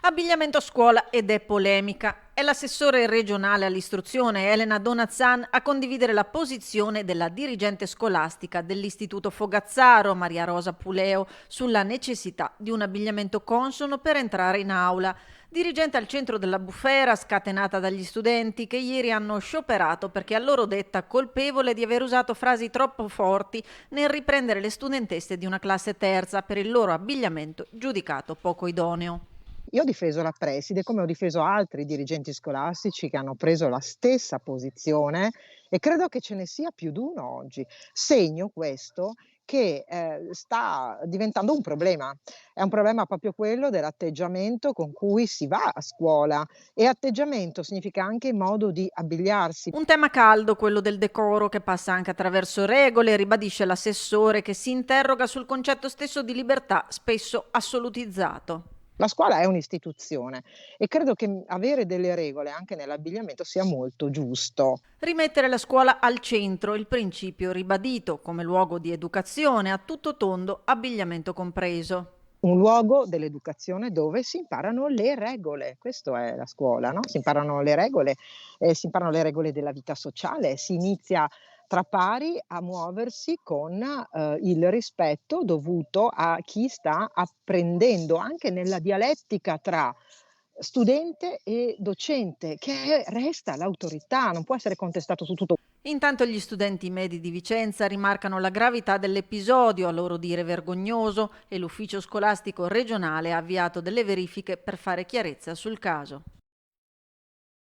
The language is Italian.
Abbigliamento a scuola ed è polemica. È l'assessore regionale all'istruzione Elena Donazzan a condividere la posizione della dirigente scolastica dell'Istituto Fogazzaro, Maria Rosa Puleo, sulla necessità di un abbigliamento consono per entrare in aula. Dirigente al centro della bufera scatenata dagli studenti che ieri hanno scioperato perché a loro detta colpevole di aver usato frasi troppo forti nel riprendere le studentesse di una classe terza per il loro abbigliamento giudicato poco idoneo. Io ho difeso la preside, come ho difeso altri dirigenti scolastici che hanno preso la stessa posizione e credo che ce ne sia più di uno oggi. Segno questo che, sta diventando un problema. È un problema proprio quello dell'atteggiamento con cui si va a scuola e atteggiamento significa anche modo di abbigliarsi. Un tema caldo, quello del decoro, che passa anche attraverso regole, ribadisce l'assessore che si interroga sul concetto stesso di libertà, spesso assolutizzato. La scuola è un'istituzione e credo che, avere delle regole anche nell'abbigliamento sia molto giusto. Rimettere la scuola al centro, il principio ribadito come luogo di educazione a tutto tondo, abbigliamento compreso. Un luogo dell'educazione dove si imparano le regole, questo è la scuola, no, si imparano le regole della vita sociale, si inizia tra pari a muoversi con, il rispetto dovuto a chi sta apprendendo, anche nella dialettica tra studente e docente, che resta l'autorità, non può essere contestato su tutto. Intanto gli studenti medi di Vicenza rimarcano la gravità dell'episodio, a loro dire vergognoso, e l'ufficio scolastico regionale ha avviato delle verifiche per fare chiarezza sul caso.